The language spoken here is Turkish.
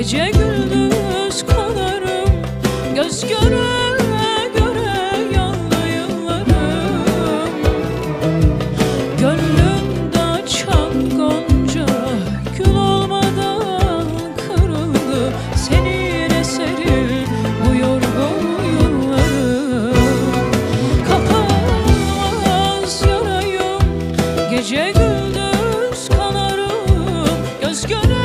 Gece gündüz kanarım, göz göre göre yandı yıllarım. Gönlümde açan gonca gül olmadan kırıldı. Senin eserin bu yorgun yıllarım. Kapanmaz yarayım, gece gündüz kanarım, göz göre